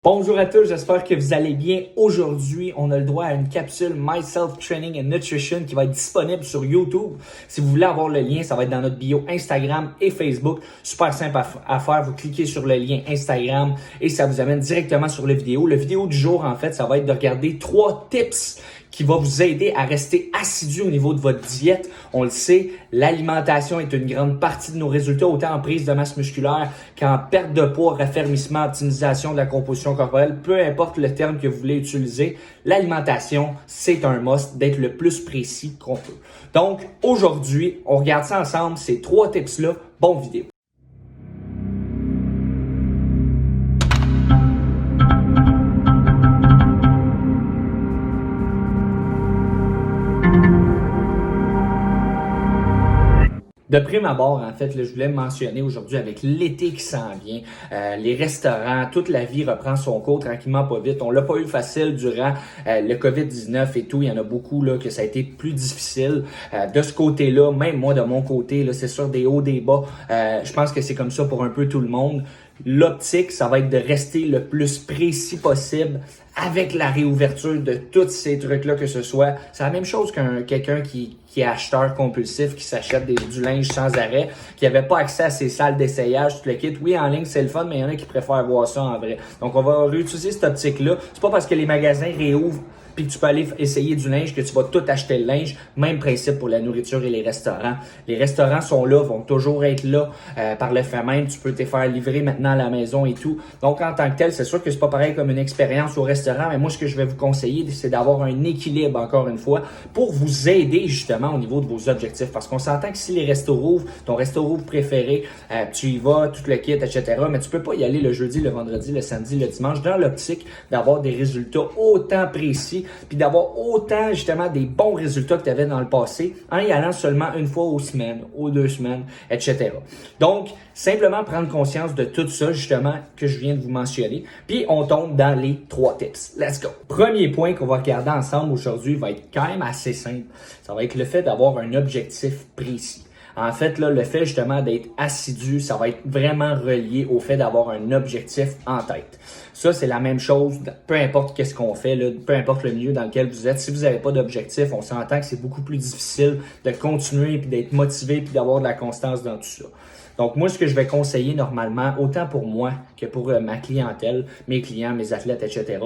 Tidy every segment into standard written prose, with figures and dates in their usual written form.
Bonjour à tous, j'espère que vous allez bien. Aujourd'hui, on a le droit à une capsule Myself Training and Nutrition qui va être disponible sur YouTube. Si vous voulez avoir le lien, ça va être dans notre bio Instagram et Facebook. Super simple à faire, vous cliquez sur le lien Instagram et ça vous amène directement sur la vidéo. La vidéo du jour, en fait, ça va être de regarder 3 tips qui va vous aider à rester assidu au niveau de votre diète. On le sait, l'alimentation est une grande partie de nos résultats, autant en prise de masse musculaire qu'en perte de poids, raffermissement, optimisation de la composition corporelle. Peu importe le terme que vous voulez utiliser, l'alimentation, c'est un must d'être le plus précis qu'on peut. Donc, aujourd'hui, on regarde ça ensemble, ces 3 tips-là. Bonne vidéo! De prime abord, en fait, là, je voulais mentionner aujourd'hui avec l'été qui s'en vient, les restaurants, toute la vie reprend son cours tranquillement, pas vite. On l'a pas eu facile durant le COVID-19 et tout. Il y en a beaucoup là que ça a été plus difficile. De ce côté-là, même moi de mon côté, là, c'est sûr des hauts, des bas. Je pense que c'est comme ça pour un peu tout le monde. L'optique, ça va être de rester le plus précis possible avec la réouverture de tous ces trucs-là que ce soit. C'est la même chose qu'un quelqu'un qui est acheteur compulsif, qui s'achète du linge sans arrêt, qui n'avait pas accès à ses salles d'essayage, tout le kit. Oui, en ligne, c'est le fun, mais il y en a qui préfèrent voir ça en vrai. Donc, on va réutiliser cette optique-là. C'est pas parce que les magasins réouvrent puis que tu peux aller essayer du linge, que tu vas tout acheter le linge. Même principe pour la nourriture et les restaurants. Les restaurants sont là, vont toujours être là par le fait même. Tu peux te faire livrer maintenant à la maison et tout. Donc, en tant que tel, c'est sûr que c'est pas pareil comme une expérience au restaurant, mais moi, ce que je vais vous conseiller, c'est d'avoir un équilibre, encore une fois, pour vous aider justement au niveau de vos objectifs. Parce qu'on s'entend que si les restos rouvrent, ton resto rouvre préféré, tu y vas, tout le kit, etc., mais tu peux pas y aller le jeudi, le vendredi, le samedi, le dimanche, dans l'optique d'avoir des résultats autant précis puis d'avoir autant justement des bons résultats que tu avais dans le passé en y allant seulement une fois aux semaines, aux 2 semaines, etc. Donc, simplement prendre conscience de tout ça justement que je viens de vous mentionner, puis on tombe dans les 3 tips. Let's go! Premier point qu'on va regarder ensemble aujourd'hui va être quand même assez simple. Ça va être le fait d'avoir un objectif précis. En fait, là, le fait justement d'être assidu, ça va être vraiment relié au fait d'avoir un objectif en tête. Ça, c'est la même chose, peu importe qu'est-ce qu'on fait, là, peu importe le milieu dans lequel vous êtes. Si vous n'avez pas d'objectif, on s'entend que c'est beaucoup plus difficile de continuer, puis d'être motivé, puis d'avoir de la constance dans tout ça. Donc, moi, ce que je vais conseiller normalement, autant pour moi que pour ma clientèle, mes clients, mes athlètes, etc.,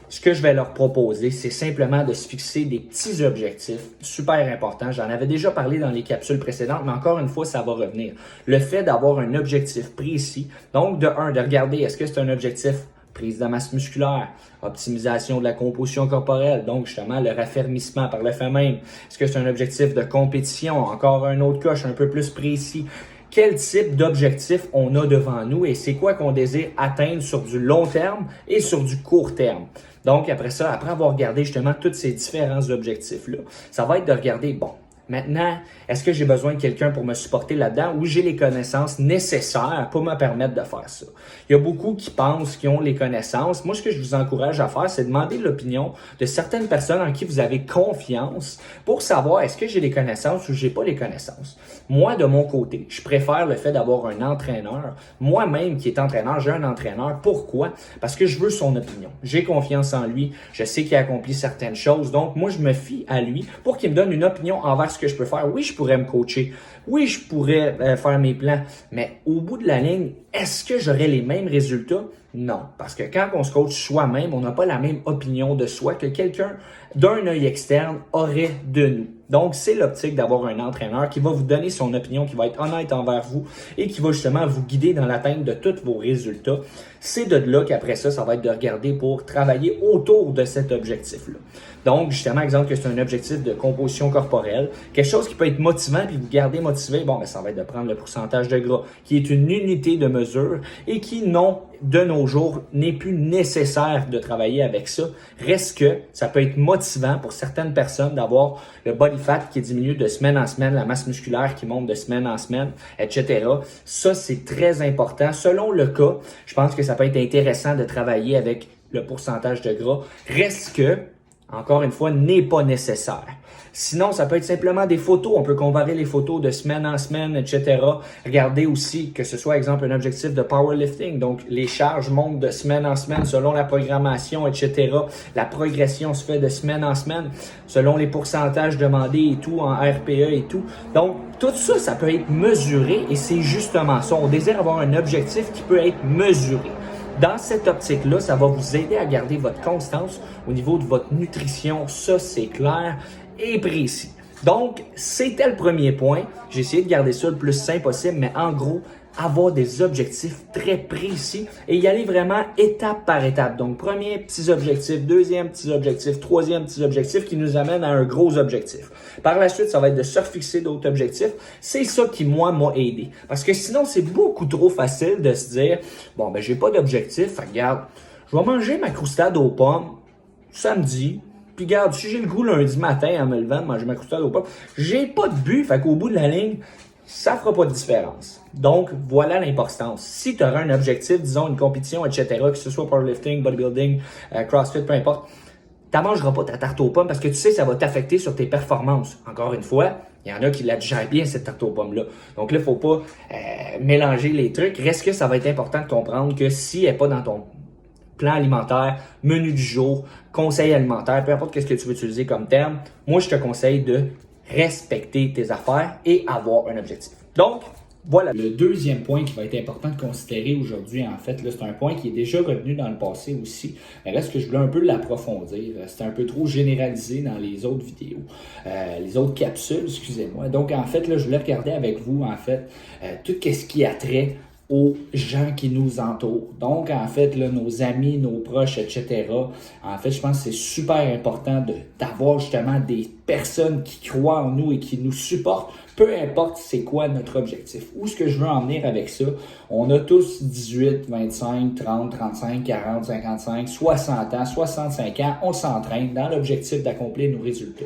ce que je vais leur proposer, c'est simplement de se fixer des petits objectifs super importants. J'en avais déjà parlé dans les capsules précédentes, mais encore une fois, ça va revenir. Le fait d'avoir un objectif précis, donc de regarder, est-ce que c'est un objectif prise de masse musculaire, optimisation de la composition corporelle, donc justement le raffermissement par le fait même. Est-ce que c'est un objectif de compétition? Encore un autre coche un peu plus précis. Quel type d'objectif on a devant nous et c'est quoi qu'on désire atteindre sur du long terme et sur du court terme. Donc, après ça, après avoir regardé justement tous ces différents objectifs-là, ça va être de regarder, bon, maintenant, est-ce que j'ai besoin de quelqu'un pour me supporter là-dedans ou j'ai les connaissances nécessaires pour me permettre de faire ça? Il y a beaucoup qui pensent qu'ils ont les connaissances. Moi, ce que je vous encourage à faire, c'est demander l'opinion de certaines personnes en qui vous avez confiance pour savoir est-ce que j'ai les connaissances ou j'ai pas les connaissances. Moi, de mon côté, je préfère le fait d'avoir un entraîneur. Moi-même qui est entraîneur, j'ai un entraîneur. Pourquoi? Parce que je veux son opinion. J'ai confiance en lui. Je sais qu'il a accompli certaines choses. Donc, moi, je me fie à lui pour qu'il me donne une opinion envers ce que je peux faire. Oui, je pourrais me coacher. Oui, je pourrais faire mes plans. Mais au bout de la ligne, est-ce que j'aurais les mêmes résultats? Non. Parce que quand on se coach soi-même, on n'a pas la même opinion de soi que quelqu'un d'un œil externe aurait de nous. Donc, c'est l'optique d'avoir un entraîneur qui va vous donner son opinion, qui va être honnête envers vous et qui va justement vous guider dans l'atteinte de tous vos résultats. C'est de là qu'après ça, ça va être de regarder pour travailler autour de cet objectif-là. Donc, justement, exemple que c'est un objectif de composition corporelle, quelque chose qui peut être motivant puis vous garder motivé, bon, ben, ça va être de prendre le pourcentage de gras, qui est une unité de mesure et qui, non, de nos jours, n'est plus nécessaire de travailler avec ça. Reste que ça peut être motivant pour certaines personnes d'avoir le body fat qui diminue de semaine en semaine, la masse musculaire qui monte de semaine en semaine, etc. Ça, c'est très important. Selon le cas, je pense que ça peut être intéressant de travailler avec le pourcentage de gras. Reste que encore une fois, n'est pas nécessaire. Sinon, ça peut être simplement des photos. On peut comparer les photos de semaine en semaine, etc. Regardez aussi que ce soit, exemple, un objectif de powerlifting. Donc, les charges montent de semaine en semaine selon la programmation, etc. La progression se fait de semaine en semaine selon les pourcentages demandés et tout, en RPE et tout. Donc, tout ça, ça peut être mesuré et c'est justement ça. On désire avoir un objectif qui peut être mesuré. Dans cette optique-là, ça va vous aider à garder votre constance au niveau de votre nutrition. Ça, c'est clair et précis. Donc, c'était le premier point. J'ai essayé de garder ça le plus simple possible, mais en gros, avoir des objectifs très précis et y aller vraiment étape par étape. Donc, premier petit objectif, deuxième petit objectif, troisième petit objectif qui nous amène à un gros objectif. Par la suite, ça va être de se refixer d'autres objectifs. C'est ça qui, moi, m'a aidé. Parce que sinon, c'est beaucoup trop facile de se dire, bon, ben, j'ai pas d'objectif, fait que, regarde, je vais manger ma croustade aux pommes samedi. Puis regarde, si j'ai le goût lundi matin en me levant de manger ma croustade aux pommes, j'ai pas de but, fait qu'au bout de la ligne, ça fera pas de différence. Donc, voilà l'importance. Si tu auras un objectif, disons une compétition, etc., que ce soit powerlifting, bodybuilding, CrossFit, peu importe, tu ne mangeras pas ta tarte aux pommes parce que tu sais que ça va t'affecter sur tes performances. Encore une fois, il y en a qui la digèrent bien, cette tarte aux pommes-là. Donc là, il ne faut pas mélanger les trucs. Reste que ça va être important de comprendre que si elle n'est pas dans ton plan alimentaire, menu du jour, conseil alimentaire, peu importe ce que tu veux utiliser comme terme, moi, je te conseille de respecter tes affaires et avoir un objectif. Donc, voilà. Le deuxième point qui va être important de considérer aujourd'hui, en fait, là, c'est un point qui est déjà revenu dans le passé aussi. Mais là, ce que je voulais un peu l'approfondir, c'est un peu trop généralisé dans les autres vidéos, les autres capsules, excusez-moi. Donc, en fait, là, je voulais regarder avec vous, en fait, tout ce qui a trait aux gens qui nous entourent. Donc, en fait, là, nos amis, nos proches, etc. En fait, je pense que c'est super important d'avoir justement des personnes qui croient en nous et qui nous supportent, peu importe c'est quoi notre objectif. Où est-ce que je veux en venir avec ça? On a tous 18, 25, 30, 35, 40, 55, 60 ans, 65 ans. On s'entraîne dans l'objectif d'accomplir nos résultats.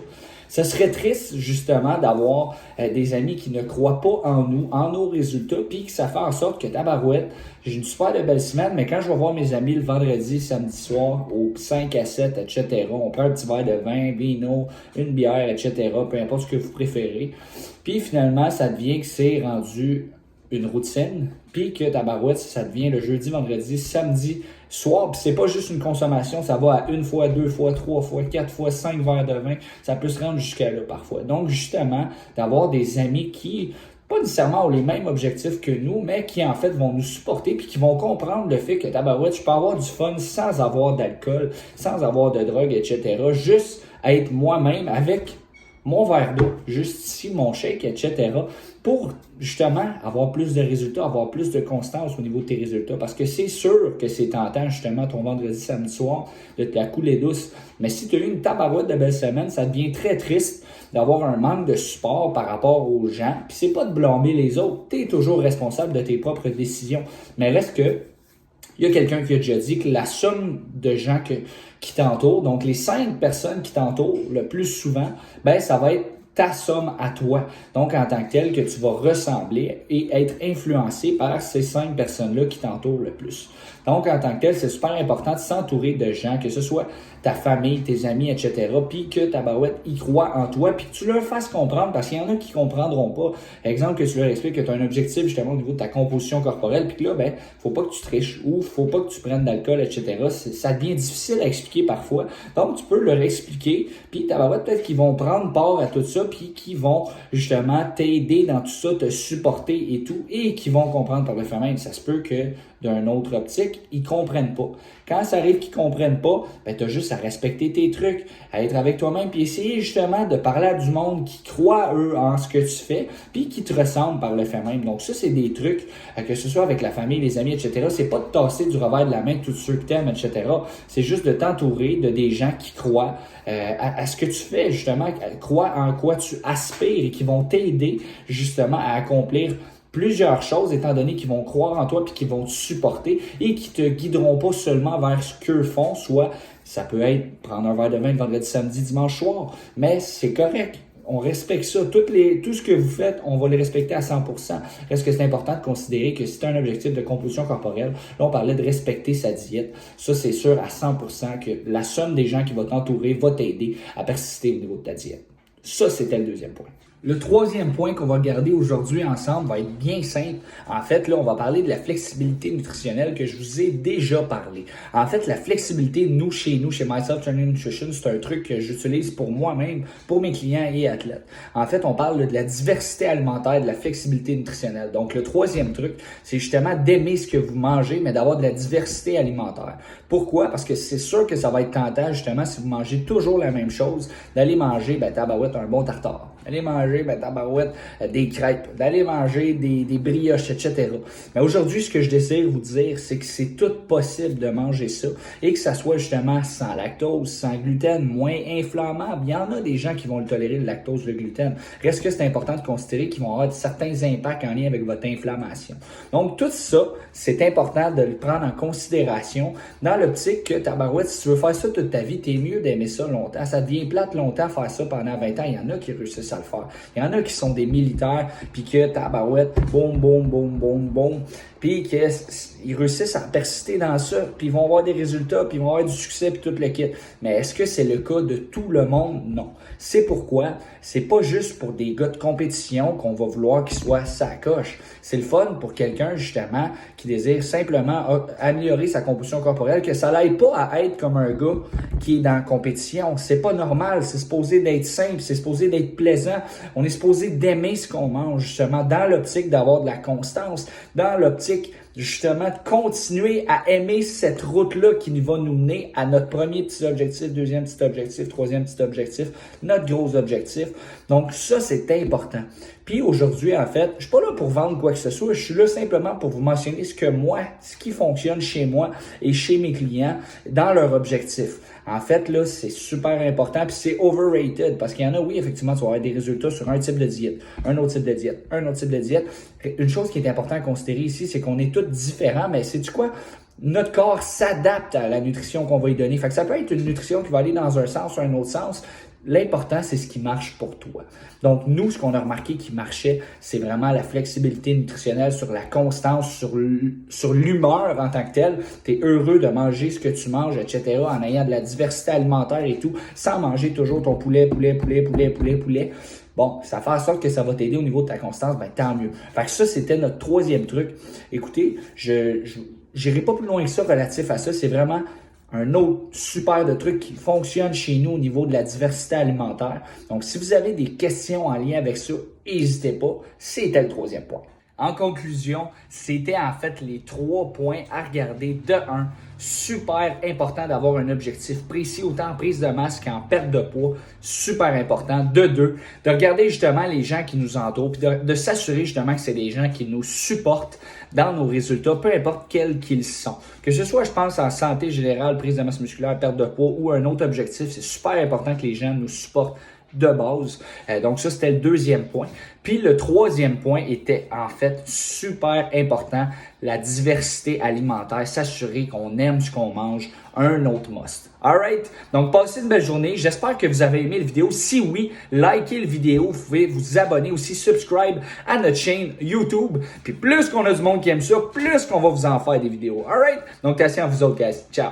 Ce serait triste, justement, d'avoir des amis qui ne croient pas en nous, en nos résultats, puis que ça fait en sorte que tabarouette, j'ai une super de belle semaine, mais quand je vais voir mes amis le vendredi, samedi soir, au 5 à 7, etc., on prend un petit verre de vin, vino, une bière, etc., peu importe ce que vous préférez. Puis finalement, ça devient que c'est rendu une routine, puis que tabarouette, ça devient le jeudi, vendredi, samedi, soir, puis c'est pas juste une consommation, ça va à une fois, deux fois, trois fois, quatre fois, 5 verres de vin, ça peut se rendre jusqu'à là parfois. Donc justement, d'avoir des amis qui pas nécessairement ont les mêmes objectifs que nous, mais qui en fait vont nous supporter puis qui vont comprendre le fait que tabarouette, je peux avoir du fun sans avoir d'alcool, sans avoir de drogue, etc. Juste être moi-même avec mon verre d'eau, juste ici, mon shake, etc. pour justement avoir plus de résultats, avoir plus de constance au niveau de tes résultats. Parce que c'est sûr que c'est tentant, justement, ton vendredi, samedi soir, de te la couler douce. Mais si tu as eu une tabarouette de belle semaine, ça devient très triste d'avoir un manque de support par rapport aux gens. Puis c'est pas de blâmer les autres. Tu es toujours responsable de tes propres décisions. Mais reste que il y a quelqu'un qui a déjà dit que la somme de gens qui t'entourent, donc les 5 personnes qui t'entourent le plus souvent, ben ça va être ta somme à toi. Donc, en tant que tel, que tu vas ressembler et être influencé par ces 5 personnes-là qui t'entourent le plus. Donc, en tant que tel, c'est super important de s'entourer de gens, que ce soit ta famille, tes amis, etc., puis que ta barouette y croit en toi, puis que tu leur fasses comprendre, parce qu'il y en a qui comprendront pas. Exemple, que tu leur expliques que tu as un objectif justement au niveau de ta composition corporelle, puis que là, ben, faut pas que tu triches ou faut pas que tu prennes d'alcool, etc. Ça devient difficile à expliquer parfois. Donc, tu peux leur expliquer, puis ta barouette, peut-être qu'ils vont prendre part à tout ça, puis qu'ils vont justement t'aider dans tout ça, te supporter et tout, et qu'ils vont comprendre par le fait même. Ça se peut que d'un autre optique, ils comprennent pas. Quand ça arrive qu'ils comprennent pas, ben t'as juste à respecter tes trucs, à être avec toi-même, puis essayer justement de parler à du monde qui croit, eux, en ce que tu fais, puis qui te ressemble par le fait même. Donc ça, c'est des trucs, que ce soit avec la famille, les amis, etc. C'est pas de tasser du revers de la main tous ceux que t'aimes, etc. C'est juste de t'entourer de des gens qui croient à ce que tu fais, justement, croient en quoi tu aspires et qui vont t'aider justement à accomplir plusieurs choses, étant donné qu'ils vont croire en toi puis qu'ils vont te supporter et qui te guideront pas seulement vers ce qu'eux font, soit ça peut être prendre un verre de vin le vendredi, samedi, dimanche soir, mais c'est correct. On respecte ça. Tout ce que vous faites, on va le respecter à 100%. Reste que c'est important de considérer que si tu as un objectif de composition corporelle, là, on parlait de respecter sa diète. Ça, c'est sûr à 100% que la somme des gens qui vont t'entourer va t'aider à persister au niveau de ta diète. Ça, c'était le deuxième point. Le troisième point qu'on va regarder aujourd'hui ensemble va être bien simple. En fait, là, on va parler de la flexibilité nutritionnelle que je vous ai déjà parlé. En fait, la flexibilité, chez Myself Training Nutrition, c'est un truc que j'utilise pour moi-même, pour mes clients et athlètes. En fait, on parle de la diversité alimentaire, de la flexibilité nutritionnelle. Donc, le troisième truc, c'est justement d'aimer ce que vous mangez, mais d'avoir de la diversité alimentaire. Pourquoi? Parce que c'est sûr que ça va être tentant, justement, si vous mangez toujours la même chose, d'aller manger, tabarouette, un bon tartare. D'aller manger, tabarouette, des crêpes, d'aller manger des brioches, etc. Mais aujourd'hui, ce que je désire vous dire, c'est que c'est tout possible de manger ça et que ça soit justement sans lactose, sans gluten, moins inflammable. Il y en a des gens qui vont le tolérer, le lactose, le gluten. Reste que c'est important de considérer qu'ils vont avoir certains impacts en lien avec votre inflammation. Donc, tout ça, c'est important de le prendre en considération dans l'optique que, tabarouette, si tu veux faire ça toute ta vie, t'es mieux d'aimer ça longtemps. Ça devient plate longtemps faire ça pendant 20 ans. Il y en a qui réussissent à le faire. Il y en a qui sont des militaires, puis que tabarouette, boum, boum, boum, boum, boum, puis qu'ils réussissent à persister dans ça, puis ils vont avoir des résultats, puis ils vont avoir du succès, puis tout le kit. Mais est-ce que c'est le cas de tout le monde? Non. C'est pourquoi c'est pas juste pour des gars de compétition qu'on va vouloir qu'ils soient sa coche. C'est le fun pour quelqu'un, justement, qui désire simplement améliorer sa composition corporelle, que ça l'aide pas à être comme un gars qui est dans la compétition. C'est pas normal. C'est supposé d'être simple, c'est supposé d'être plaisant. On est supposé d'aimer ce qu'on mange, justement, dans l'optique d'avoir de la constance, dans l'optique justement de continuer à aimer cette route-là qui va nous mener à notre premier petit objectif, deuxième petit objectif, troisième petit objectif, notre gros objectif. Donc ça, c'est important. Puis aujourd'hui, en fait, je suis pas là pour vendre quoi que ce soit, je suis là simplement pour vous mentionner ce qui fonctionne chez moi et chez mes clients dans leur objectif. En fait, là, c'est super important, puis c'est overrated, parce qu'il y en a, oui, effectivement, tu vas avoir des résultats sur un type de diète, un autre type de diète, un autre type de diète. Une chose qui est importante à considérer ici, c'est qu'on est tous différents, mais sais-tu quoi? Notre corps s'adapte à la nutrition qu'on va lui donner. Fait que ça peut être une nutrition qui va aller dans un sens ou un autre sens. L'important, c'est ce qui marche pour toi. Donc, nous, ce qu'on a remarqué qui marchait, c'est vraiment la flexibilité nutritionnelle sur la constance, sur l'humeur en tant que telle. Tu es heureux de manger ce que tu manges, etc., en ayant de la diversité alimentaire et tout, sans manger toujours ton poulet. Bon, ça fait en sorte que ça va t'aider au niveau de ta constance, tant mieux. Fait que ça, c'était notre troisième truc. Écoutez, je n'irai pas plus loin que ça relatif à ça. C'est vraiment un autre super de truc qui fonctionne chez nous au niveau de la diversité alimentaire. Donc, si vous avez des questions en lien avec ça, n'hésitez pas. C'était le troisième point. En conclusion, c'était en fait les 3 points à regarder. De 1, super important d'avoir un objectif précis, autant en prise de masse qu'en perte de poids. Super important. De 2, de regarder justement les gens qui nous entourent, puis de s'assurer justement que c'est des gens qui nous supportent dans nos résultats, peu importe quels qu'ils sont. Que ce soit, je pense, en santé générale, prise de masse musculaire, perte de poids ou un autre objectif, c'est super important que les gens nous supportent de base. Donc ça, c'était le deuxième point. Puis le troisième point était en fait super important, la diversité alimentaire, s'assurer qu'on aime ce qu'on mange, un autre must. Alright? Donc passez une belle journée. J'espère que vous avez aimé la vidéo. Si oui, likez la vidéo. Vous pouvez vous abonner aussi, subscribe à notre chaîne YouTube. Puis plus qu'on a du monde qui aime ça, plus qu'on va vous en faire des vidéos. Alright? Donc attention à vous autres, guys. Ciao!